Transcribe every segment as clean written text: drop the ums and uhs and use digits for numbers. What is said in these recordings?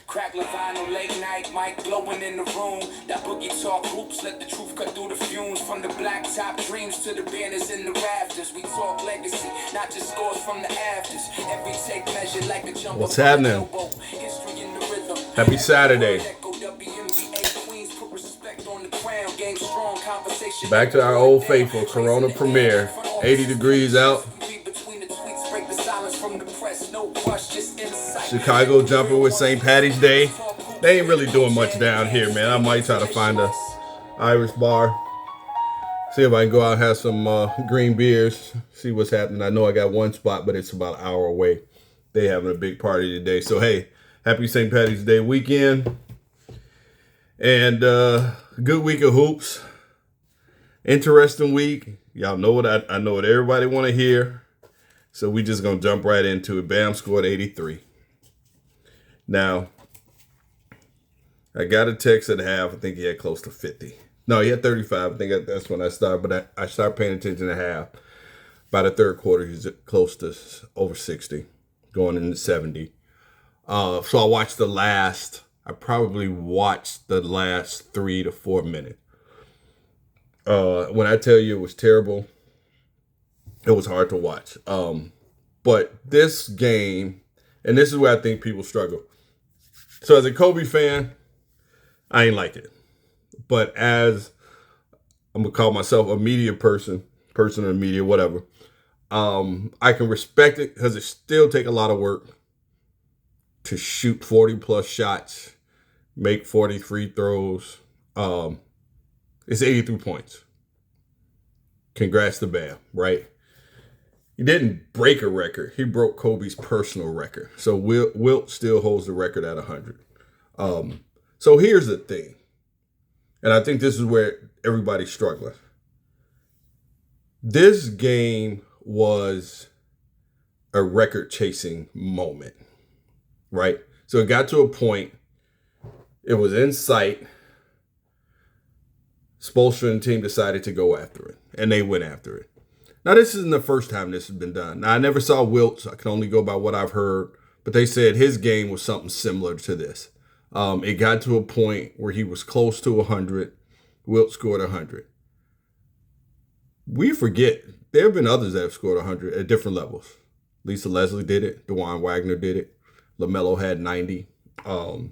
Crack Levine late night, mic blowing in the room. That boogie talk hoops, let the truth cut through the fumes. From the blacktop dreams to the banners in the rafters. We talk legacy, not just scores from the afters. Every take measured like a jump. What's happening? Happy Saturday. Back to our old faithful Corona premiere. 80 degrees out. Chicago jumping with St. Patty's Day. They ain't really doing much down here, man. I might try to find a Irish bar. See if I can go out and have some green beers. See what's happening. I know I got one spot, but it's about an hour away. They having a big party today. So, hey, happy St. Patty's Day weekend. And good week of hoops. Interesting week. Y'all know what I know what everybody want to hear. So we just going to jump right into it. Bam scored 83. Now, I got a text at half. I think he had close to 50. No, he had 35. I think that's when I started. But I started paying attention at half. By the third quarter, he's close to over 60, going into 70. So I probably watched the last 3 to 4 minutes. When I tell you it was terrible, it was hard to watch. But this game, and this is where I think people struggle. So as a Kobe fan, I ain't like it. But as I'm going to call myself a media person in the media, whatever, I can respect it because it still take a lot of work to shoot 40-plus shots, make 40 free throws. It's 83 points. Congrats to Bam, right? He didn't break a record. He broke Kobe's personal record. So Wilt still holds the record at 100. So here's the thing. And I think this is where everybody's struggling. This game was a record-chasing moment, right? So it got to a point. It was in sight. Spoelstra and the team decided to go after it, and they went after it. Now, this isn't the first time this has been done. Now, I never saw Wilt, so I can only go by what I've heard, but they said his game was something similar to this. It got to a point where he was close to 100. Wilt scored 100. We forget, there have been others that have scored 100 at different levels. Lisa Leslie did it. DeJuan Wagner did it. LaMelo had 90. So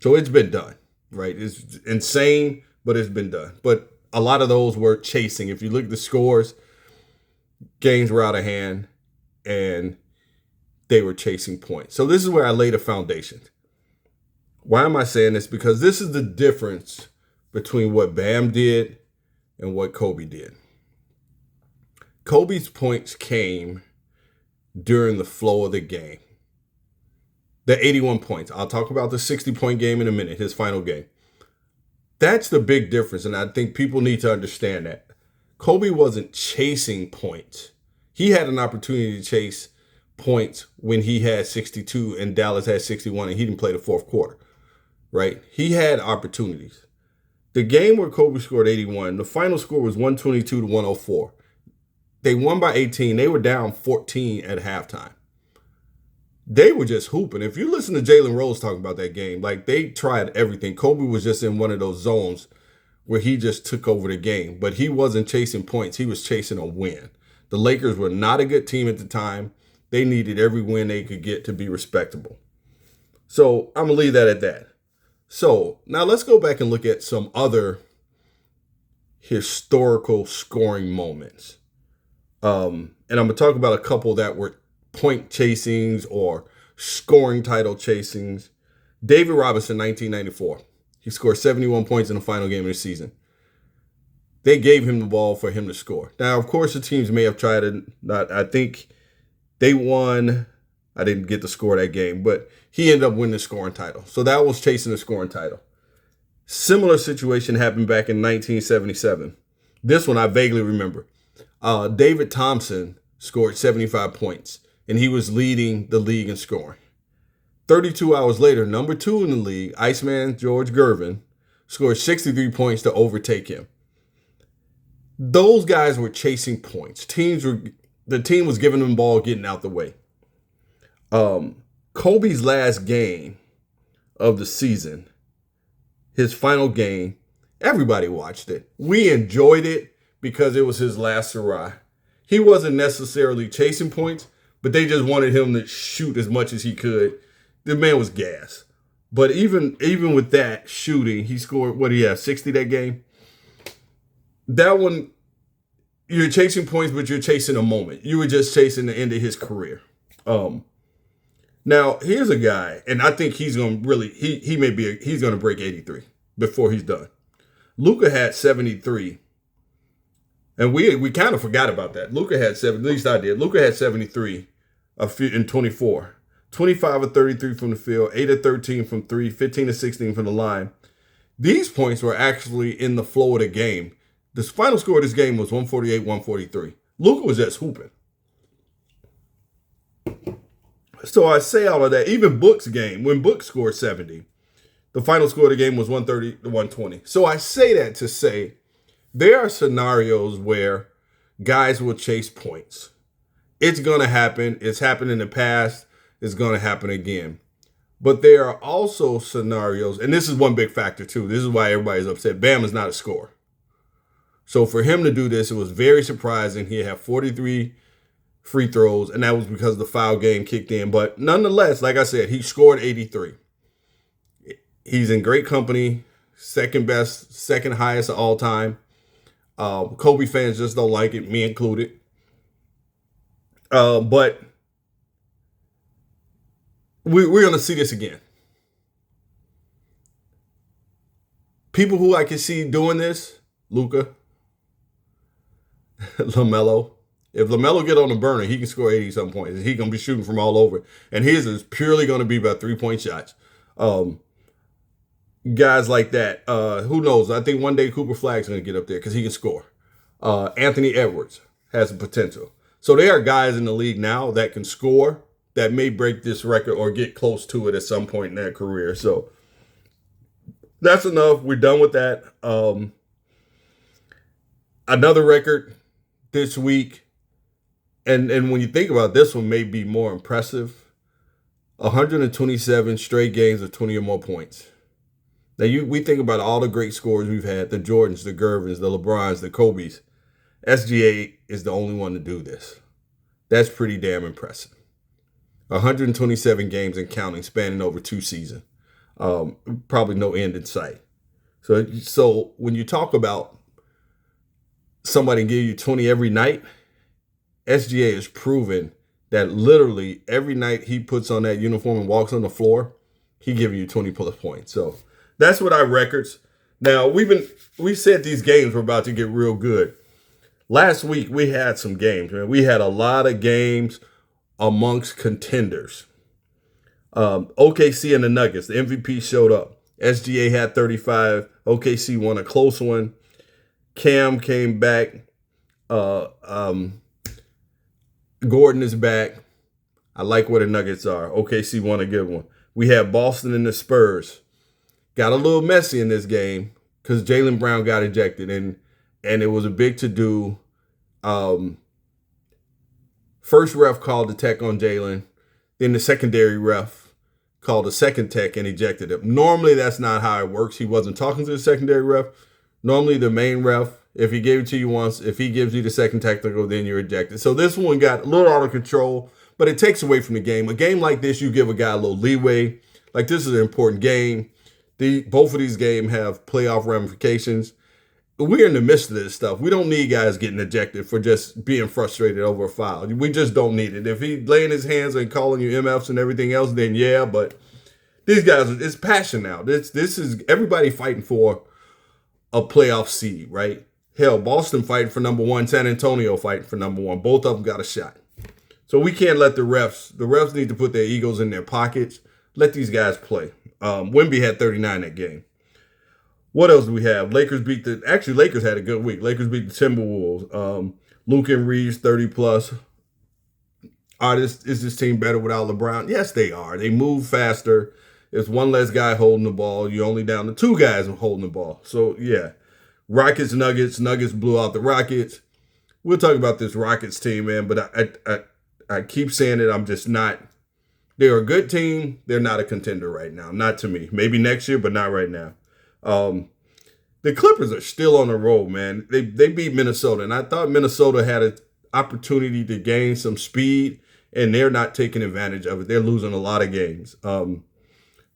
it's been done, right? It's insane, but it's been done. But a lot of those were chasing. If you look at the scores, games were out of hand, and they were chasing points. So this is where I laid a foundation. Why am I saying this? Because this is the difference between what Bam did and what Kobe did. Kobe's points came during the flow of the game. The 81 points. I'll talk about the 60-point game in a minute, his final game. That's the big difference, and I think people need to understand that. Kobe wasn't chasing points. He had an opportunity to chase points when he had 62 and Dallas had 61 and he didn't play the fourth quarter, right? He had opportunities. The game where Kobe scored 81, the final score was 122 to 104. They won by 18. They were down 14 at halftime. They were just hooping. If you listen to Jalen Rose talking about that game, like they tried everything. Kobe was just in one of those zones where he just took over the game. But he wasn't chasing points. He was chasing a win. The Lakers were not a good team at the time. They needed every win they could get to be respectable. So I'm going to leave that at that. So now let's go back and look at some other historical scoring moments. And I'm going to talk about a couple that were point chasings or scoring title chasings. David Robinson, 1994. He scored 71 points in the final game of the season. They gave him the ball for him to score. Now, of course, the teams may have tried it. I think they won. I didn't get to score that game, but he ended up winning the scoring title. So that was chasing the scoring title. Similar situation happened back in 1977. This one I vaguely remember. David Thompson scored 75 points, and he was leading the league in scoring. 32 hours later, number 2 in the league, Iceman George Gervin, scored 63 points to overtake him. Those guys were chasing points. The team was giving them the ball, getting out the way. Kobe's last game of the season, his final game, everybody watched it. We enjoyed it because it was his last hurrah. He wasn't necessarily chasing points, but they just wanted him to shoot as much as he could. The man was gas. But even with that shooting, he scored, what do you have, 60 that game? That one, you're chasing points, but you're chasing a moment. You were just chasing the end of his career. Now, here's a guy, and I think he's going to really, he's going to break 83 before he's done. Luka had 73. And we kind of forgot about that. Luka had 70, at least I did. Luka had 73 in 24. 25 of 33 from the field, 8 of 13 from 3, 15 of 16 from the line. These points were actually in the flow of the game. The final score of this game was 148-143. Luka was just hooping. So I say all of that. Even Book's game, when Book scored 70, the final score of the game was 130-120. So I say that to say there are scenarios where guys will chase points. It's going to happen. It's happened in the past. It's going to happen again. But there are also scenarios, and this is one big factor too. This is why everybody's upset. Bam is not a scorer. So for him to do this, it was very surprising. He had 43 free throws, and that was because the foul game kicked in. But nonetheless, like I said, he scored 83. He's in great company, second best, second highest of all time. Kobe fans just don't like it, me included. But we're going to see this again. People who I can see doing this, Luka, LaMelo. If LaMelo get on the burner, he can score 80-something points. He's going to be shooting from all over. And his is purely going to be about 3-point shots. Guys like that, who knows? I think one day Cooper Flagg's going to get up there because he can score. Anthony Edwards has the potential. So there are guys in the league now that can score that may break this record or get close to it at some point in their career. So that's enough. We're done with that. Another record this week, and when you think about this one, may be more impressive. 127 straight games of 20 or more points. Now, we think about all the great scorers we've had, the Jordans, the Gervins, the LeBrons, the Kobes. SGA is the only one to do this. That's pretty damn impressive. 127 games and counting, spanning over 2 seasons. Probably no end in sight. So when you talk about somebody give you 20 every night, SGA has proven that literally every night he puts on that uniform and walks on the floor, he giving you 20 plus points. So that's what our records. Now we said these games were about to get real good. Last week we had some games, man. We had a lot of games amongst contenders. OKC and the Nuggets, the MVP showed up. SGA had 35. OKC won a close one. Cam came back. Gordon is back. I like where the Nuggets are. OKC won a good one. We had Boston and the Spurs. Got a little messy in this game because Jaylen Brown got ejected, and it was a big to-do. First ref called the tech on Jaylen. Then the secondary ref called a second tech and ejected him. Normally, that's not how it works. He wasn't talking to the secondary ref. Normally, the main ref, if he gave it to you once, if he gives you the second technical, then you're ejected. So this one got a little out of control, but it takes away from the game. A game like this, you give a guy a little leeway. Like, this is an important game. Both of these games have playoff ramifications. We're in the midst of this stuff. We don't need guys getting ejected for just being frustrated over a foul. We just don't need it. If he's laying his hands and calling you MFs and everything else, then yeah, but these guys, it's passion now. This is everybody fighting for a playoff seed, right? Hell, Boston fighting for number 1, San Antonio fighting for number 1. Both of them got a shot. So we can't let the refs need to put their egos in their pockets. Let these guys play. Wemby had 39 that game. What else do we have? Lakers had a good week. Lakers beat the Timberwolves. Luke and Reeves, 30 plus. Is this team better without LeBron? Yes, they are. They move faster. There's one less guy holding the ball. You're only down to 2 guys holding the ball. So, yeah. Rockets, Nuggets. Nuggets blew out the Rockets. We'll talk about this Rockets team, man, but I keep saying it. I'm just not They're a good team. They're not a contender right now. Not to me. Maybe next year, but not right now. The Clippers are still on the roll, man. They beat Minnesota, and I thought Minnesota had an opportunity to gain some speed, and they're not taking advantage of it. They're losing a lot of games.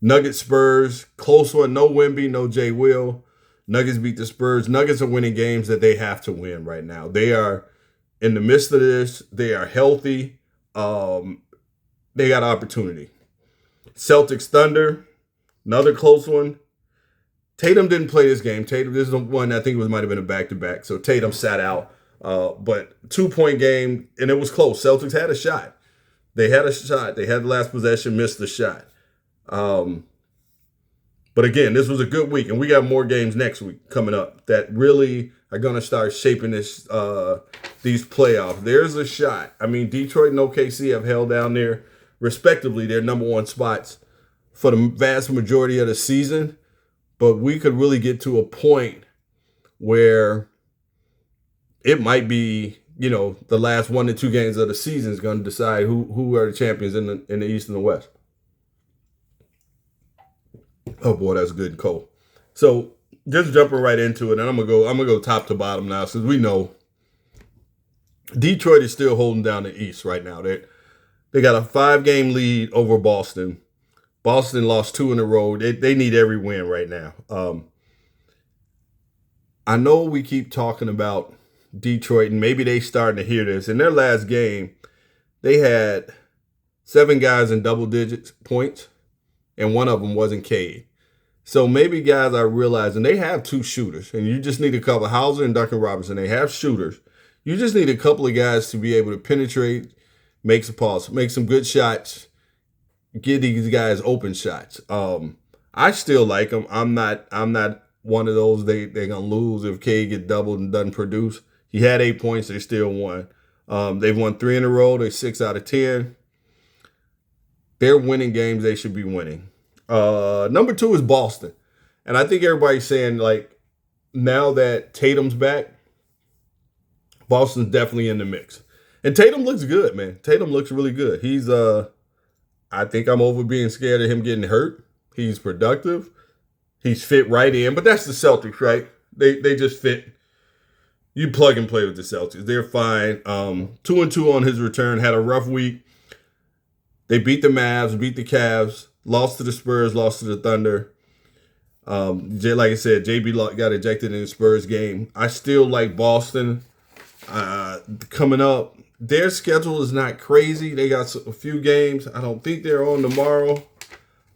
Nuggets Spurs, close one. No Wemby, no Jay Will. Nuggets beat the Spurs. Nuggets are winning games that they have to win right now. They are in the midst of this. They are healthy. They got opportunity. Celtics Thunder, another close one. Tatum didn't play this game. Tatum, this is the one I think it might have been a back-to-back. So Tatum sat out. But 2-point game, and it was close. Celtics had a shot. They had a shot. They had the last possession, missed the shot. But again, this was a good week, and we got more games next week coming up that really are going to start shaping these playoffs. There's a shot. I mean, Detroit and OKC have held down their, respectively, their number one spots for the vast majority of the season. But we could really get to a point where it might be, the last 1 to 2 games of the season is going to decide who are the champions in the East and the West. Oh boy, that's good and cold. So just jumping right into it, and I'm gonna go top to bottom now, since we know Detroit is still holding down the East right now. They got a 5-game lead over Boston. Boston lost 2 in a row. They need every win right now. I know we keep talking about Detroit, and maybe they starting to hear this. In their last game, they had 7 guys in double digits points, and one of them wasn't Cade. So maybe guys are realizing they have 2 shooters, and you just need a couple. Hauser and Duncan Robinson, they have shooters. You just need a couple of guys to be able to penetrate, make some good shots, get these guys open shots. I still like them. I'm not one of those they're gonna lose if Cade get doubled and doesn't produce. He had 8 points, they still won. They've won 3 in a row. They're 6 out of 10. They're winning games they should be winning. Number 2 is Boston. And I think everybody's saying, like, now that Tatum's back, Boston's definitely in the mix. And Tatum looks good, man. Tatum looks really good. He's, I think I'm over being scared of him getting hurt. He's productive. He's fit right in. But that's the Celtics, right? They just fit. You plug and play with the Celtics. They're fine. 2-2 on his return. Had a rough week. They beat the Mavs, beat the Cavs, lost to the Spurs, lost to the Thunder. Like I said, JB got ejected in the Spurs game. I still like Boston coming up. Their schedule is not crazy. They got a few games. I don't think they're on tomorrow.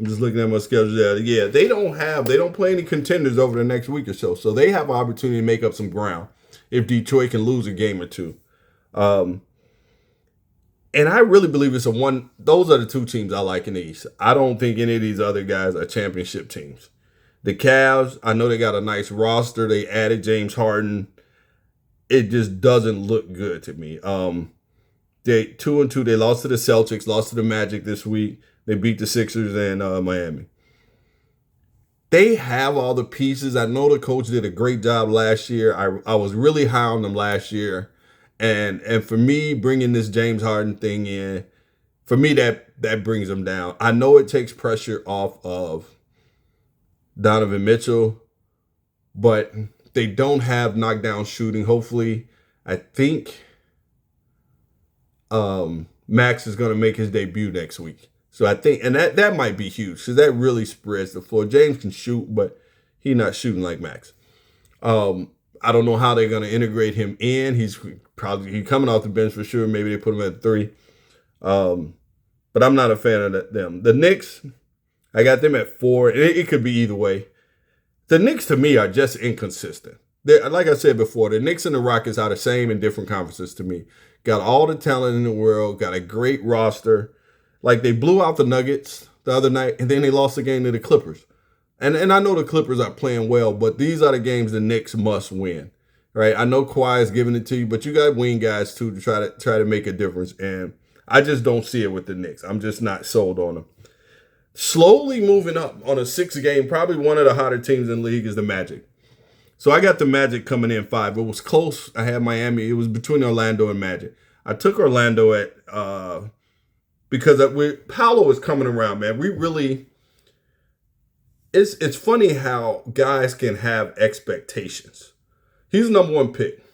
I'm just looking at my schedule there. Yeah, they don't play any contenders over the next week or so. So they have an opportunity to make up some ground if Detroit can lose a game or two. And I really believe those are the 2 teams I like in the East. I don't think any of these other guys are championship teams. The Cavs, I know they got a nice roster. They added James Harden. It just doesn't look good to me. They 2-2. They lost to the Celtics, lost to the Magic this week. They beat the Sixers and Miami. They have all the pieces. I know the coach did a great job last year. I was really high on them last year. And for me, bringing this James Harden thing in, for me, that brings them down. I know it takes pressure off of Donovan Mitchell, but they don't have knockdown shooting. Hopefully, I think Max is going to make his debut next week. So I think, and that might be huge because that really spreads the floor. James can shoot, but he's not shooting like Max. I don't know how they're going to integrate him in. He's coming off the bench for sure. Maybe they put him at 3. But I'm not a fan of them. The Knicks, I got them at 4. It could be either way. The Knicks, to me, are just inconsistent. Like I said before, the Knicks and the Rockets are the same in different conferences to me. Got all the talent in the world, got a great roster. Like, they blew out the Nuggets the other night, and then they lost the game to the Clippers. And I know the Clippers are playing well, but these are the games the Knicks must win, right? I know Kawhi is giving it to you, but you got wing guys too to try to make a difference. And I just don't see it with the Knicks. I'm just not sold on them. Slowly moving up on a 6-game, probably one of the hotter teams in the league is the Magic. So I got the Magic coming in 5. It was close. I had Miami. It was between Orlando and Magic. I took Orlando at because Paolo is coming around, man. We really, it's funny how guys can have expectations. He's the number one pick.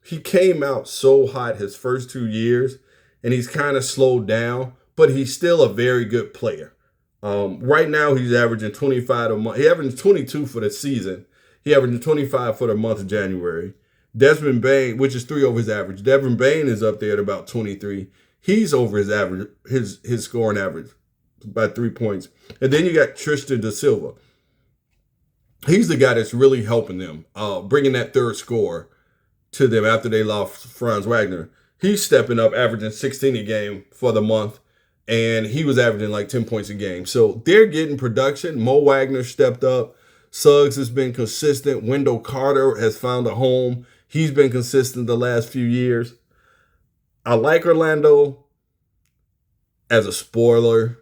He came out so hot his first 2 years, and he's kind of slowed down, but he's still a very good player. Right now, he's averaging 25 a month. He averaged 22 for the season. He averaged 25 for the month of January. Desmond Bane, which is 3 over his average. Desmond Bane is up there at about 23. He's over his average, his scoring average by 3 points. And then you got Tristan da Silva. He's the guy that's really helping them, bringing that third score to them after they lost Franz Wagner. He's stepping up, averaging 16 a game for the month, and he was averaging like 10 points a game. So they're getting production. Mo Wagner stepped up. Suggs has been consistent. Wendell Carter has found a home. He's been consistent the last few years. I like Orlando as a spoiler,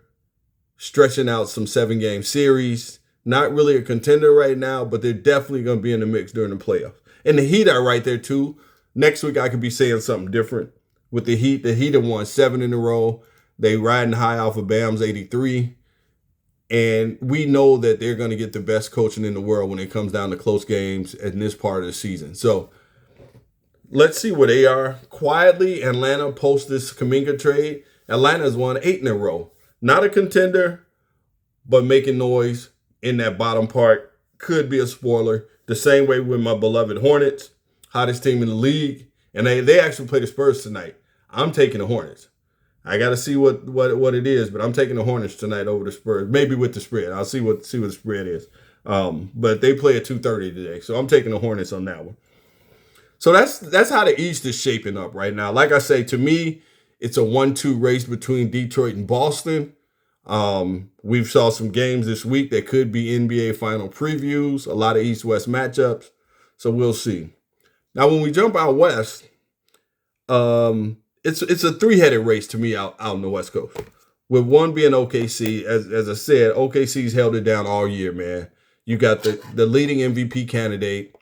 stretching out some 7-game series. Not really a contender right now, but they're definitely going to be in the mix during the playoffs. And the Heat are right there too. Next week I could be saying something different with the Heat. The Heat have won 7 in a row. They riding high off of Bam's 83. And we know that they're going to get the best coaching in the world when it comes down to close games in this part of the season. So let's see where they are. Quietly, Atlanta post this Kuminga trade. Atlanta's won 8 in a row. Not a contender, but making noise in that bottom part. Could be a spoiler. The same way with my beloved Hornets, hottest team in the league. And they actually play the Spurs tonight. I'm taking the Hornets. I got to see what it is, but I'm taking the Hornets tonight over the Spurs. Maybe with the spread. I'll see what the spread is. But they play at 2:30 today, so I'm taking the Hornets on that one. So that's how the East is shaping up right now. Like I say, to me, it's a 1-2 race between Detroit and Boston. We've saw some games this week that could be NBA final previews, a lot of East-West matchups. So we'll see. Now, when we jump out west, it's a 3-headed race to me out in the West Coast. With one being OKC, as I said, OKC's held it down all year, man. You got the leading MVP candidate.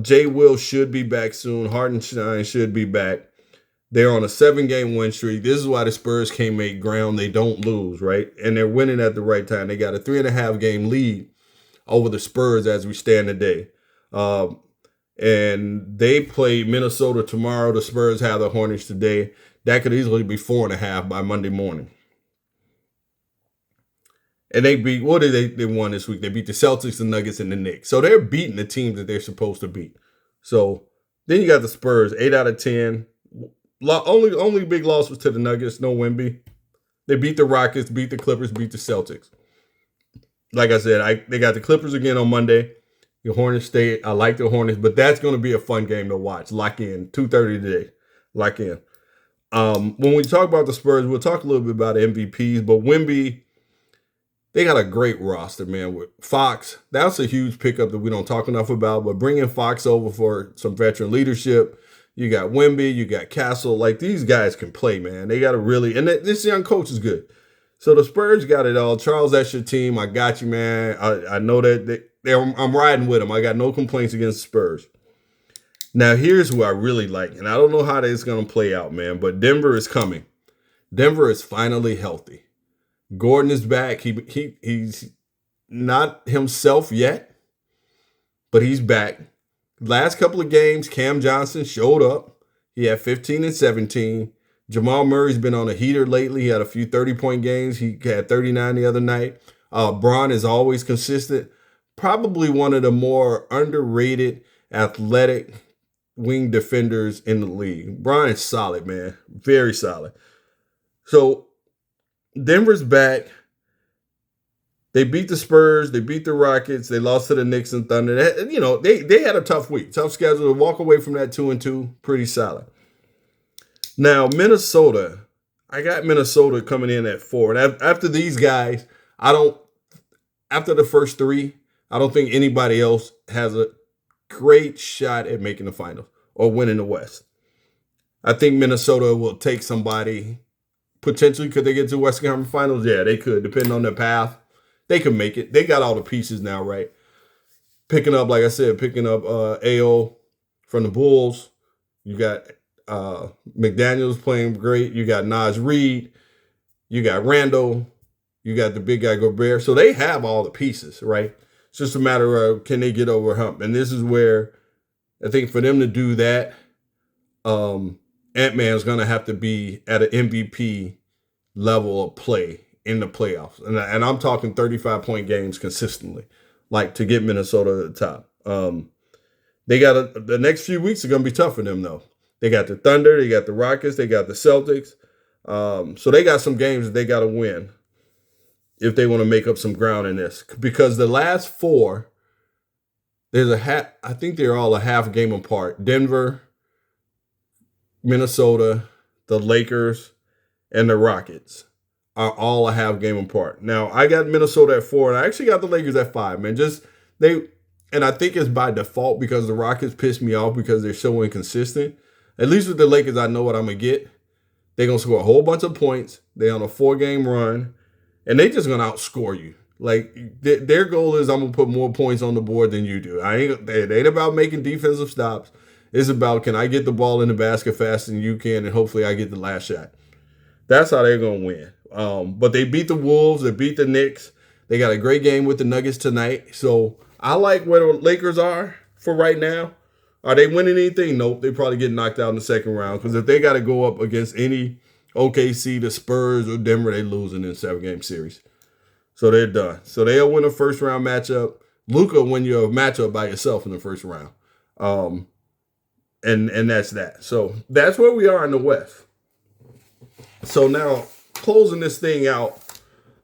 Jay Will should be back soon. Hartenstein should be back. They're on a 7-game win streak. This is why the Spurs can't make ground. They don't lose, right? And they're winning at the right time. They got a 3.5-game lead over the Spurs as we stand today. And they play Minnesota tomorrow. The Spurs have the Hornets today. That could easily be 4.5 by Monday morning. And they beat, what did they won this week? They beat the Celtics, the Nuggets, and the Knicks. So they're beating the teams that they're supposed to beat. So then you got the Spurs, 8 out of 10. Only big loss was to the Nuggets, no Wemby. They beat the Rockets, beat the Clippers, beat the Celtics. Like I said, they got the Clippers again on Monday. The Hornets stay. I like the Hornets, but that's going to be a fun game to watch. Lock in, 2:30 today. Lock in. When we talk about the Spurs, we'll talk a little bit about MVPs, but Wemby, they got a great roster, man. With Fox, that's a huge pickup that we don't talk enough about, but bringing Fox over for some veteran leadership. You got Wemby, you got Castle. Like, these guys can play, man. They got to really, and this young coach is good. So the Spurs got it all. Charles, that's your team. I got you, man. I know that I'm riding with them. I got no complaints against the Spurs. Now, here's who I really like, and I don't know how that's going to play out, man, but Denver is coming. Denver is finally healthy. Gordon is back. He's not himself yet, but he's back. Last couple of games, Cam Johnson showed up. He had 15 and 17. Jamal Murray's been on a heater lately. He had a few 30-point games. He had 39 the other night. Bron is always consistent. Probably one of the more underrated athletic wing defenders in the league. Bron is solid, man. Very solid. So Denver's back. They beat the Spurs. They beat the Rockets. They lost to the Knicks and Thunder. They had a tough week. Tough schedule. To walk away from that 2-2, pretty solid. Now, Minnesota, I got Minnesota coming in at 4. And after these guys, after the first 3, I don't think anybody else has a great shot at making the finals or winning the West. I think Minnesota will take somebody. Potentially, could they get to the Western Conference Finals? Yeah, they could, depending on their path. They can make it. They got all the pieces now, right? Picking up AO from the Bulls. You got McDaniels playing great. You got Naz Reid. You got Randall. You got the big guy Gobert. So they have all the pieces, right? It's just a matter of can they get over a hump. And this is where I think for them to do that, Ant-Man's going to have to be at an MVP level of play in the playoffs. And I'm talking 35-point games consistently, like to get Minnesota to the top. They got the next few weeks are going to be tough for them, though. They got the Thunder, they got the Rockets, they got the Celtics. So they got some games that they got to win if they want to make up some ground in this. Because the last four, I think they're all a half game apart. Denver, Minnesota, the Lakers, and the Rockets are all a half game apart. Now, I got Minnesota at 4, and I actually got the Lakers at 5, man. And I think it's by default because the Rockets piss me off because they're so inconsistent. At least with the Lakers, I know what I'm going to get. They're going to score a whole bunch of points. They're on a 4-game run, and they're just going to outscore you. Like, their goal is I'm going to put more points on the board than you do. It ain't about making defensive stops. It's about can I get the ball in the basket faster than you can, and hopefully I get the last shot. That's how they're going to win. But they beat the Wolves. They beat the Knicks. They got a great game with the Nuggets tonight. So I like where the Lakers are for right now. Are they winning anything? Nope. They probably get knocked out in the second round because if they got to go up against any OKC, the Spurs, or Denver, they losing in a 7-game series. So they're done. So they'll win a first-round matchup. Luka win you a matchup by yourself in the first round. And that's that. So that's where we are in the West. So now, closing this thing out.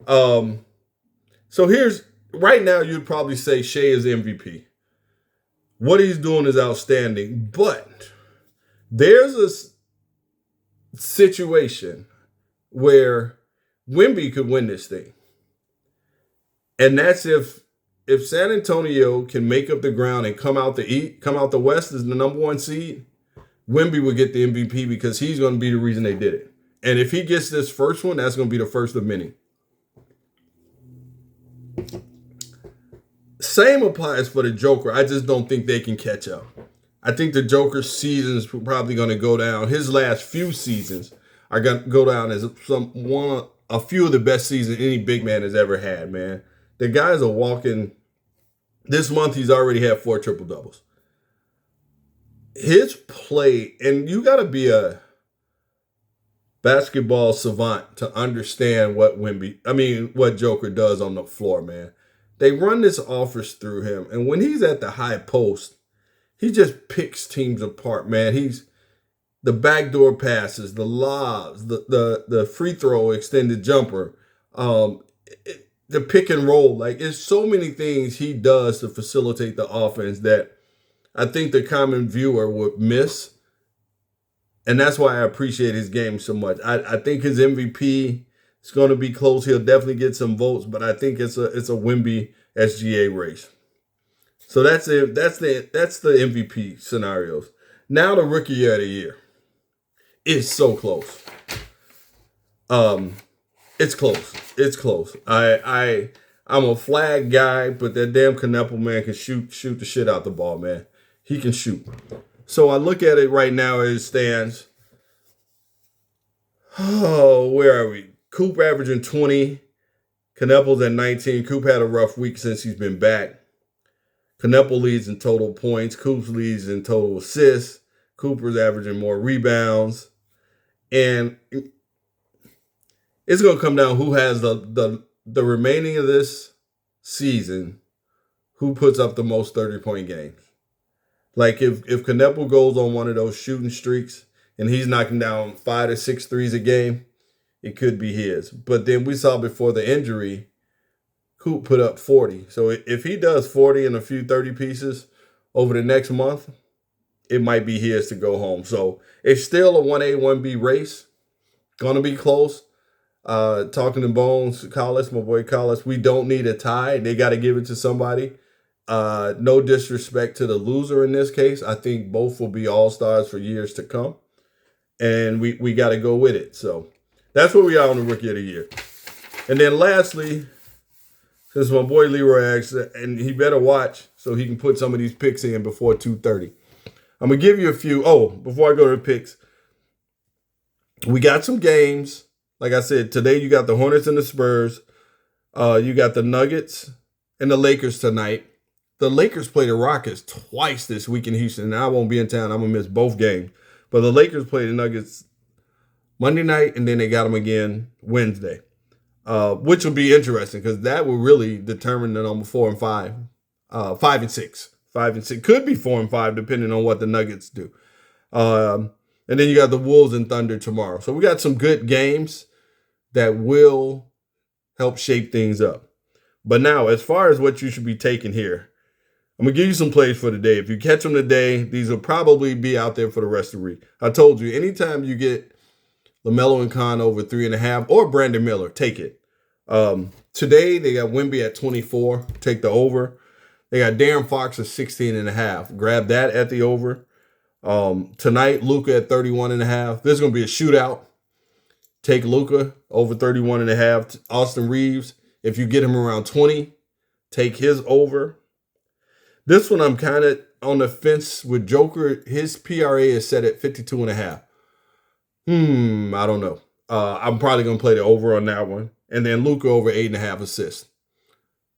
So right now, you'd probably say Shea is MVP. What he's doing is outstanding. But there's a situation where Wemby could win this thing. And that's if San Antonio can make up the ground and come out the West as the number 1 seed, Wemby would get the MVP because he's going to be the reason they did it. And if he gets this first one, that's going to be the first of many. Same applies for the Joker. I just don't think they can catch up. I think the Joker's season is probably going to go down. His last few seasons are going to go down as a few of the best seasons any big man has ever had, man. The guy's a walking. This month, he's already had 4 triple-doubles. His play, and you got to be a basketball savant to understand what Joker does on the floor, man. They run this offense through him, and when he's at the high post, he just picks teams apart, man. He's the backdoor passes, the lobs, the free throw extended jumper, the pick and roll. Like, it's so many things he does to facilitate the offense that I think the common viewer would miss. And that's why I appreciate his game so much. I think his MVP is going to be close. He'll definitely get some votes, but I think it's a Wemby SGA race. So that's it. That's the MVP scenarios. Now the Rookie of the Year. It's so close. It's close. It's close. I'm a flag guy, but that damn Knueppel man can shoot the shit out the ball, man. He can shoot. So I look at it right now as it stands. Oh, where are we? Coop averaging 20. Knueppel's at 19. Coop had a rough week since he's been back. Knueppel leads in total points. Coop leads in total assists. Cooper's averaging more rebounds. And it's going to come down who has the remaining of this season, who puts up the most 30-point games. Like if Knueppel goes on one of those shooting streaks and he's knocking down 5 to 6 threes a game, it could be his. But then we saw before the injury, Coop put up 40. So if he does 40 and a few 30 pieces over the next month, it might be his to go home. So it's still a 1A, 1B race. Going to be close. Talking to Bones, Collis, my boy Collis, we don't need a tie. They got to give it to somebody. No disrespect to the loser in this case. I think both will be all-stars for years to come. And we got to go with it. So that's where we are on the Rookie of the Year. And then lastly, since my boy Leroy asked, and he better watch so he can put some of these picks in before 2:30. I'm going to give you a few. Oh, before I go to the picks, we got some games Like I said, today you got the Hornets and the Spurs. You got the Nuggets and the Lakers tonight. The Lakers play the Rockets twice this week in Houston. Now I won't be in town. I'm going to miss both games. But the Lakers play the Nuggets Monday night, and then they got them again Wednesday, which will be interesting because that will really determine the number 4 and 5, 5 and 6. 5 and 6 could be 4 and 5 depending on what the Nuggets do. And then you got the Wolves and Thunder tomorrow. So we got some good games that will help shape things up. But now, as far as what you should be taking here, I'm going to give you some plays for today. If you catch them today, these will probably be out there for the rest of the week. I told you, anytime you get LaMelo and Con over 3.5 or Brandon Miller, take it. Today, they got Wemby at 24. Take the over. They got Darren Fox at 16.5. Grab that at the over. Tonight, Luka at 31.5. This is going to be a shootout. Take Luka over 31.5. Austin Reeves, if you get him around 20, take his over. This one I'm kind of on the fence with Joker. His PRA is set at 52.5. I don't know. I'm probably going to play the over on that one. And then Luka over 8.5 assists.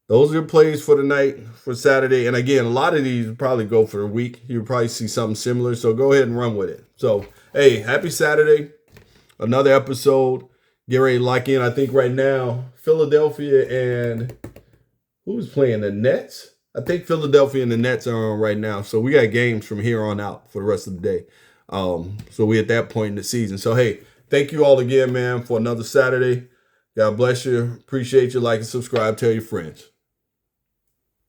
Those are your plays for tonight, for Saturday. And again, a lot of these probably go for a week. You'll probably see something similar. So go ahead and run with it. So, hey, happy Saturday. Another episode. Get ready to lock in. I think right now, Philadelphia and who's playing? The Nets? I think Philadelphia and the Nets are on right now. So we got games from here on out for the rest of the day. So we're at that point in the season. So, hey, thank you all again, man, for another Saturday. God bless you. Appreciate you. Like and subscribe. Tell your friends.